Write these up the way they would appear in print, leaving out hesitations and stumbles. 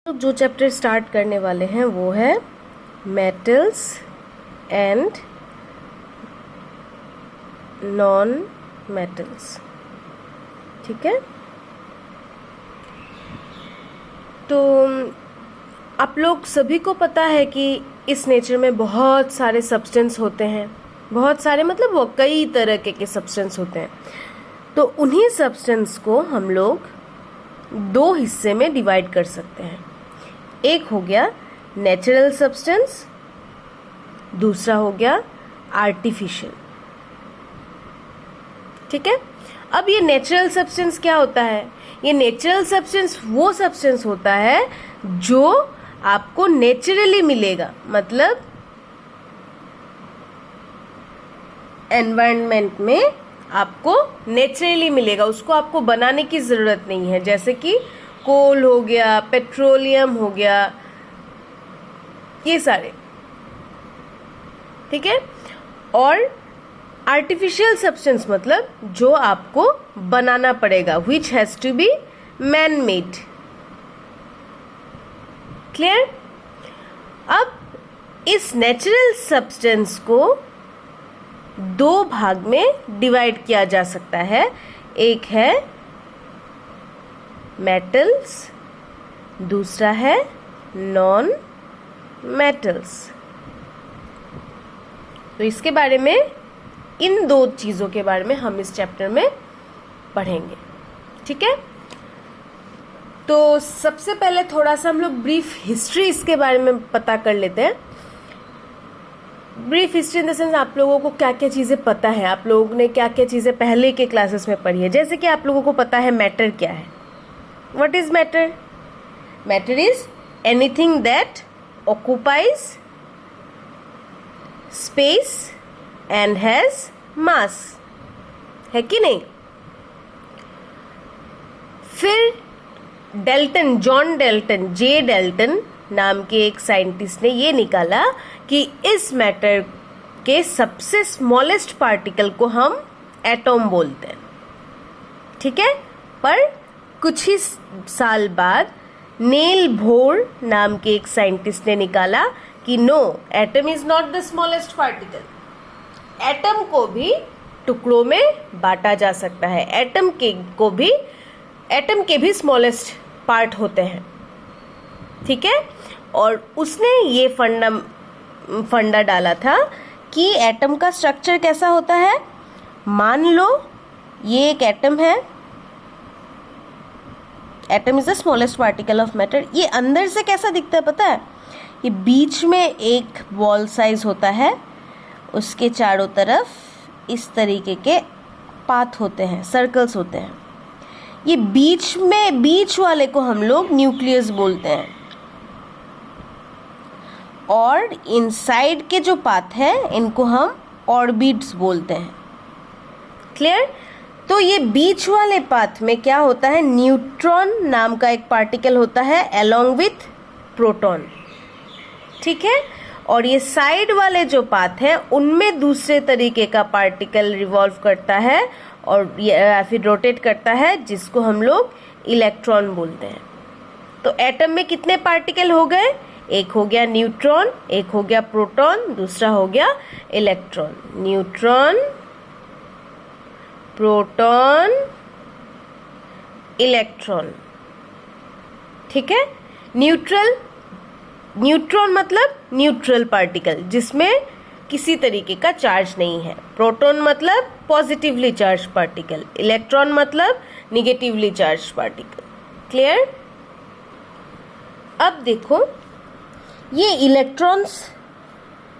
तो जो chapter start करने वाले हैं वो है मेटल्स एंड नॉन मेटल्स। ठीक है, तो आप लोग सभी को पता है कि इस नेचर में बहुत सारे सब्सटेंस होते हैं, बहुत सारे मतलब वो कई तरह के सब्सटेंस होते हैं। तो उन्हीं सब्सटेंस को हम लोग दो हिस्से में डिवाइड कर सकते हैं। एक हो गया नेचुरल सब्सटेंस, दूसरा हो गया आर्टिफिशियल। ठीक है, अब ये नेचुरल सब्सटेंस क्या होता है? ये नेचुरल सब्सटेंस वो सब्सटेंस होता है जो आपको नेचुरली मिलेगा, मतलब एनवायरनमेंट में आपको नेचुरली मिलेगा, उसको आपको बनाने की जरूरत नहीं है। जैसे कि कोल हो गया, पेट्रोलियम हो गया, ये सारे। ठीक है, और आर्टिफिशियल सब्सटेंस मतलब जो आपको बनाना पड़ेगा, which has to be man made. Clear? अब इस नेचुरल सब्सटेंस को दो भाग में डिवाइड किया जा सकता है। एक है मेटल्स, दूसरा है नॉन मेटल्स। तो इसके बारे में, इन दो चीजों के बारे में हम इस चैप्टर में पढ़ेंगे। ठीक है, तो सबसे पहले थोड़ा सा हम लोग ब्रीफ हिस्ट्री इसके बारे में पता कर लेते हैं। Brief history in the sense आप लोगों को क्या क्या चीजें पता है, आप लोगों ने क्या क्या चीजें पहले के क्लासेस में पढ़ी है। जैसे कि आप लोगों को पता है मैटर क्या है। What is matter? Matter is anything that occupies space and has mass, है कि नहीं? फिर डेल्टन, जॉन डेल्टन, जे डेल्टन नाम के एक साइंटिस्ट ने ये निकाला कि इस मैटर के सबसे स्मॉलेस्ट पार्टिकल को हम एटॉम बोलते हैं। ठीक है, पर कुछ ही साल बाद नेल बोर नाम के एक साइंटिस्ट ने निकाला कि no, atom is not the smallest particle. Atom को भी टुकड़ों में बांटा जा सकता है। एटम के भी स्मॉलेस्ट पार्ट होते हैं। ठीक है, और उसने ये फंडा डाला था कि एटम का स्ट्रक्चर कैसा होता है। मान लो ये एक एटम है, atom is the smallest particle of matter. ये अंदर से कैसा दिखता है पता है? ये बीच में एक बॉल साइज होता है, उसके चारों तरफ इस तरीके के पाथ होते हैं, सर्कल्स होते हैं। ये बीच वाले को हम लोग न्यूक्लियस बोलते हैं, और इनसाइड के जो पाथ है इनको हम ऑर्बिट्स बोलते हैं। क्लियर? तो ये बीच वाले पाथ में क्या होता है? न्यूट्रॉन नाम का एक पार्टिकल होता है अलोंग विथ प्रोटॉन। ठीक है, और ये साइड वाले जो पाथ है उनमें दूसरे तरीके का पार्टिकल रिवॉल्व करता है और या फिर रोटेट करता है, जिसको हम लोग इलेक्ट्रॉन बोलते हैं। तो एटम में कितने पार्टिकल हो गए? एक हो गया न्यूट्रॉन, एक हो गया प्रोटॉन, दूसरा हो गया इलेक्ट्रॉन। Neutron, proton, electron. ठीक है, न्यूट्रॉन मतलब न्यूट्रल पार्टिकल, जिसमें किसी तरीके का चार्ज नहीं है। प्रोटॉन मतलब पॉजिटिवली चार्ज पार्टिकल, इलेक्ट्रॉन मतलब निगेटिवली चार्ज पार्टिकल। क्लियर? अब देखो, ये इलेक्ट्रॉन्स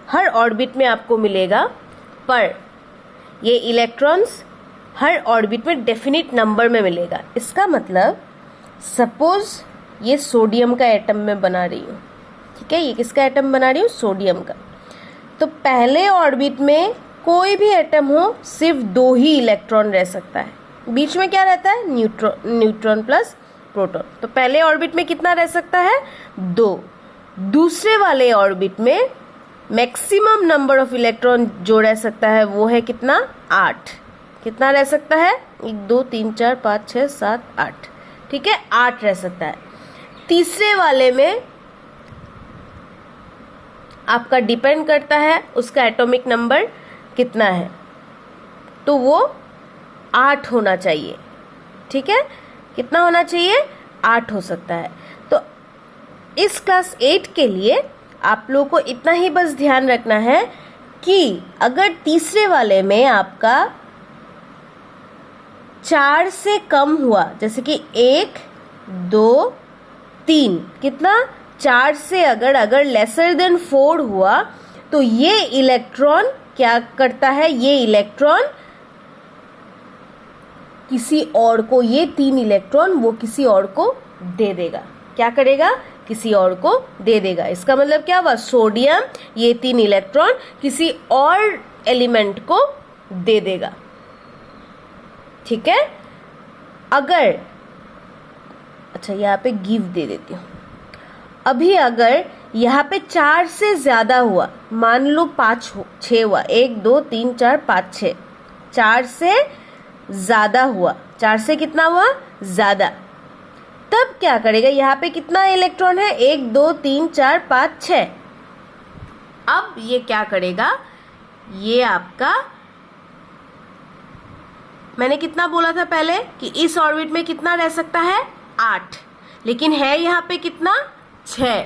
हर ऑर्बिट में आपको मिलेगा, पर ये इलेक्ट्रॉन्स हर ऑर्बिट में डेफिनिट नंबर में मिलेगा। इसका मतलब सपोज ये सोडियम का एटम में बना रही हूँ। ठीक है, ये किसका एटम बना रही हूँ? सोडियम का। तो पहले ऑर्बिट में कोई भी एटम हो, सिर्फ दो ही इलेक्ट्रॉन रह सकता है। बीच में क्या रहता है? Neutron plus proton. तो पहले ऑर्बिट में कितना रह सकता है? 2। दूसरे वाले ऑर्बिट में मैक्सिमम नंबर ऑफ इलेक्ट्रॉन जो रह सकता है वो है कितना? 8। कितना रह सकता है? 1 2 3 4 5 6 7 8। ठीक है, 8 रह सकता है। तीसरे वाले में आपका डिपेंड करता है उसका एटॉमिक नंबर कितना है, तो वो 8 होना चाहिए। ठीक है, कितना होना चाहिए? 8 हो सकता है। तो इस क्लास 8 के लिए आप लोगों को इतना ही बस ध्यान रखना है कि अगर तीसरे वाले में आपका 4 से कम हुआ, जैसे कि 1 2 3, कितना? 4 से अगर लेसर देन 4 हुआ, तो ये इलेक्ट्रॉन क्या करता है? ये इलेक्ट्रॉन किसी और को, ये 3 इलेक्ट्रॉन वो किसी और को दे देगा। क्या करेगा? किसी और को दे देगा। इसका मतलब क्या हुआ? सोडियम ये 3 इलेक्ट्रॉन किसी और एलिमेंट को दे देगा। ठीक है, अगर अच्छा यहाँ पे गिव दे देती हूँ। अभी अगर यहाँ पे 4 से ज्यादा हुआ, मान लो 5 6 हुआ, 1 2 3 4 5 6, 4 से ज्यादा हुआ, 4 से कितना हुआ? ज्यादा। तब क्या करेगा? यहाँ पे कितना इलेक्ट्रॉन है? 1 2 3 4 5 6। अब ये क्या करेगा? ये आपका, मैंने कितना बोला था पहले कि इस ऑर्बिट में कितना रह सकता है? 8, लेकिन है यहाँ पे कितना? 6।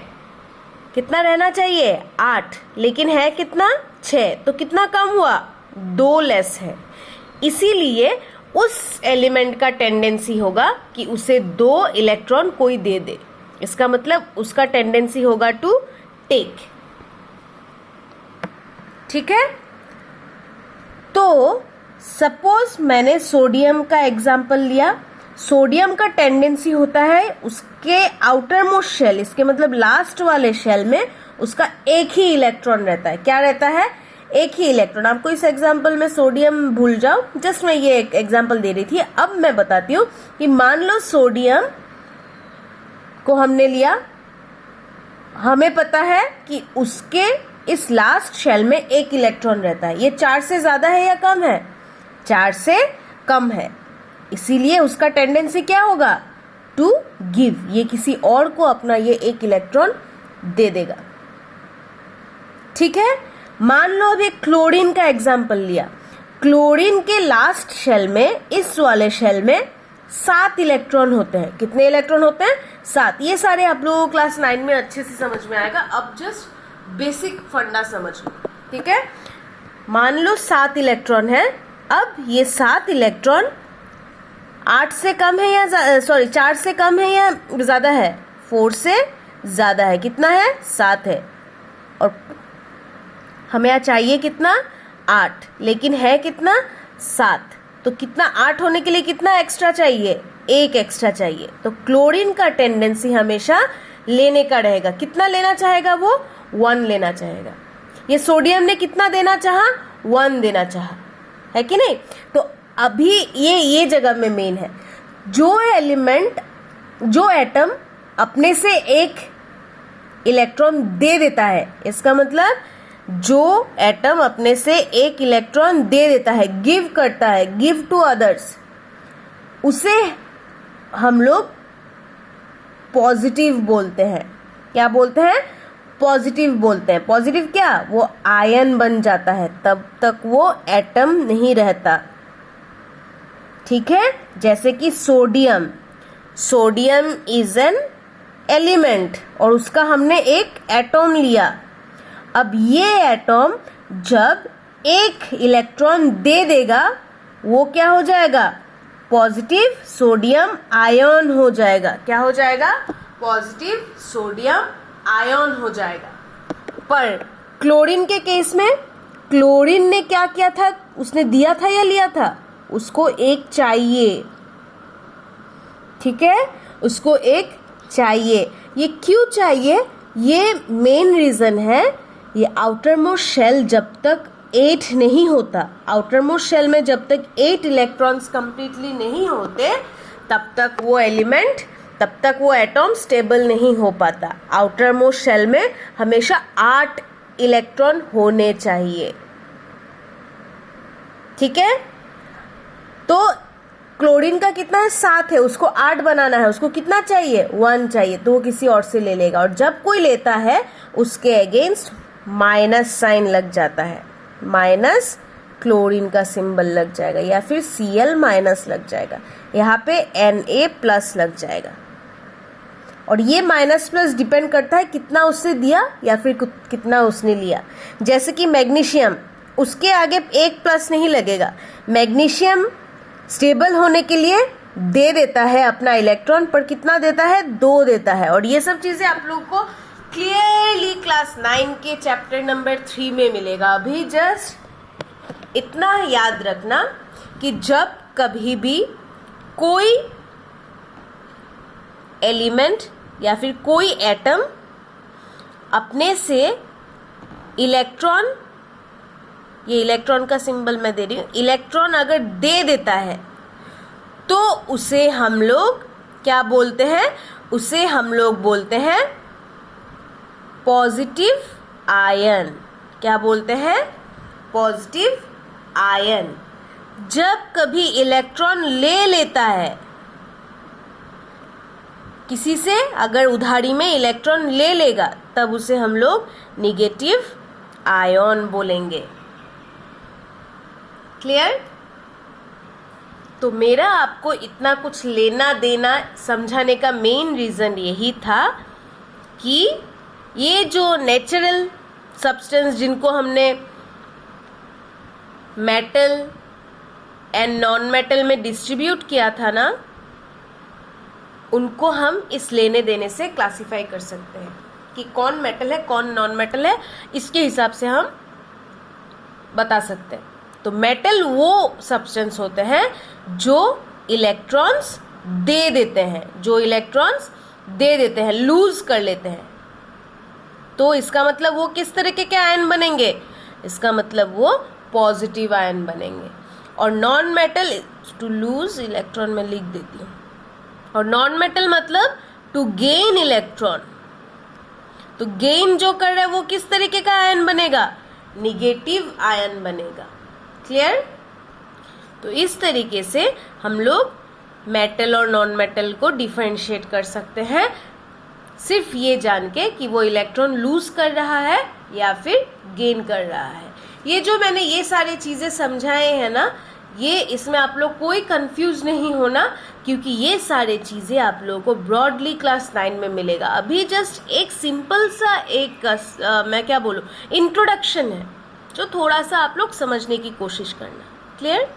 कितना रहना चाहिए? 8, लेकिन है कितना? 6। तो कितना कम हुआ? 2 लेस है। इसीलिए उस एलिमेंट का टेंडेंसी होगा कि उसे 2 इलेक्ट्रॉन कोई दे दे। इसका मतलब उसका टेंडेंसी होगा टू टेक। ठीक है, तो सपोज मैंने सोडियम का एग्जाम्पल लिया। सोडियम का टेंडेंसी होता है उसके आउटर मोस्ट शेल, इसके मतलब लास्ट वाले शेल में उसका एक ही इलेक्ट्रॉन रहता है। क्या रहता है? एक ही इलेक्ट्रॉन। आपको इस एग्जाम्पल में सोडियम भूल जाओ, जस्ट मैं ये एक एग्जाम्पल दे रही थी। अब मैं बताती हूँ कि मान लो सोडियम को हमने लिया, हमें पता है कि उसके इस लास्ट शेल में एक इलेक्ट्रॉन रहता है। ये 4 से ज्यादा है या कम है? 4 से कम है। इसीलिए उसका टेंडेंसी क्या होगा? To give. ये किसी और को अपना ये एक इलेक्ट्रॉन दे देगा। ठीक है, मान लो अभी क्लोरीन का एग्जाम्पल लिया। क्लोरीन के लास्ट शेल में, इस वाले शेल में 7 इलेक्ट्रॉन होते हैं। कितने इलेक्ट्रॉन होते हैं? 7। ये सारे आप लोगों को क्लास 9 में अच्छे से समझ में आएगा। अब जस्ट बेसिक फंडा समझ लो। ठीक है, मान लो 7 इलेक्ट्रॉन है। अब ये 7 इलेक्ट्रॉन 8 से कम है या 4 से कम है या ज्यादा है? 4 से ज्यादा है। कितना है? 7 है। और हमें यहाँ चाहिए कितना? 8, लेकिन है कितना? 7। तो कितना? 8 होने के लिए कितना एक्स्ट्रा चाहिए? 1 एक्स्ट्रा चाहिए। तो क्लोरीन का टेंडेंसी हमेशा लेने का रहेगा। कितना लेना चाहेगा वो? 1 लेना चाहेगा। ये सोडियम ने कितना देना चाहा? 1 देना चाहा, है कि नहीं? तो अभी ये जगह में मेन है, जो एलिमेंट, जो एटम अपने से एक इलेक्ट्रॉन दे देता है, इसका मतलब जो एटम अपने से एक इलेक्ट्रॉन दे देता है, गिव करता है, गिव टू अदर्स, उसे हम लोग पॉजिटिव बोलते हैं। क्या बोलते हैं? पॉजिटिव बोलते हैं। पॉजिटिव क्या? वो आयन बन जाता है, तब तक वो एटम नहीं रहता। ठीक है, जैसे कि sodium, sodium is an element और उसका हमने एक एटॉम लिया। अब ये एटॉम जब एक इलेक्ट्रॉन दे देगा, वो क्या हो जाएगा? पॉजिटिव सोडियम आयन हो जाएगा। क्या हो जाएगा? पॉजिटिव सोडियम आयन हो जाएगा। पर क्लोरीन के केस में, क्लोरीन ने क्या किया था? उसने दिया था या लिया था? उसको एक चाहिए। ठीक है, उसको एक चाहिए। ये क्यों चाहिए? ये मेन रीजन है। ये आउटर मोस्ट शेल जब तक 8 नहीं होता, आउटर मोस्ट शेल में जब तक 8 इलेक्ट्रॉन्स कंप्लीटली नहीं होते, तब तक वो एलिमेंट, तब तक वो एटॉम स्टेबल नहीं हो पाता। आउटर मोस्ट शेल में हमेशा 8 इलेक्ट्रॉन होने चाहिए। ठीक है, तो क्लोरीन का कितना है 7 है, उसको 8 बनाना है, उसको कितना चाहिए 1 चाहिए, तो वो किसी और से ले लेगा। और जब कोई लेता है उसके अगेंस्ट माइनस साइन लग जाता है, माइनस क्लोरीन का सिंबल लग जाएगा या फिर Cl माइनस लग जाएगा, यहाँ पे Na प्लस लग जाएगा। और ये माइनस प्लस डिपेंड करता है कितना उससे दिया या फिर कितना उसने लिया। जैसे कि मैग्नीशियम, उसके आगे एक प्लस नहीं लगेगा। मैग्नीशियम स्टेबल होने के लिए दे देता है अपना इलेक्ट्रॉन, पर कितना देता है 2 देता है। और ये सब चीजें आप लोग को क्लियरली क्लास 9 के चैप्टर नंबर 3 में मिलेगा। अभी जस्ट इतना याद रखना कि जब कभी भी कोई एलिमेंट या फिर कोई एटम अपने से इलेक्ट्रॉन, ये इलेक्ट्रॉन का सिंबल मैं दे रही हूं, इलेक्ट्रॉन अगर दे देता है तो उसे हम लोग क्या बोलते हैं, उसे हम लोग बोलते हैं पॉजिटिव आयन। क्या बोलते हैं, पॉजिटिव आयन। जब कभी इलेक्ट्रॉन ले लेता है किसी से, अगर उधारी में इलेक्ट्रॉन ले लेगा, तब उसे हम लोग निगेटिव आयन बोलेंगे। क्लियर? तो मेरा आपको इतना कुछ लेना देना समझाने का मेन रीजन यही था कि ये जो नेचुरल सब्सटेंस जिनको हमने मेटल एंड नॉन मेटल में डिस्ट्रीब्यूट किया था ना, उनको हम इस लेने देने से क्लासिफाई कर सकते हैं कि कौन मेटल है कौन नॉन मेटल है, इसके हिसाब से हम बता सकते हैं। तो मेटल वो सब्सटेंस होते हैं जो इलेक्ट्रॉन्स दे देते हैं, जो इलेक्ट्रॉन्स दे देते हैं, लूज कर लेते हैं। तो इसका मतलब वो किस तरीके के आयन बनेंगे, इसका मतलब वो पॉजिटिव आयन बनेंगे। और non metal to lose electron में लिख देती हूँ, और नॉन मेटल मतलब टू गेन इलेक्ट्रॉन। तो गेन जो कर रहा है वो किस तरीके का आयन बनेगा, निगेटिव आयन बनेगा। क्लियर? तो इस तरीके से हम लोग मेटल और नॉन मेटल को डिफरेंशिएट कर सकते हैं, सिर्फ ये जान के कि वो इलेक्ट्रॉन लूज कर रहा है या फिर गेन कर रहा है। ये जो मैंने ये सारी चीजें समझाए हैं ना, ये इसमें आप लोग कोई कंफ्यूज नहीं होना, क्योंकि ये सारे चीजें आप लोगों को ब्रॉडली क्लास 9 में मिलेगा। अभी जस्ट एक सिंपल सा एक मैं क्या बोलूं, इंट्रोडक्शन है, जो थोड़ा सा आप लोग समझने की कोशिश करना। क्लियर?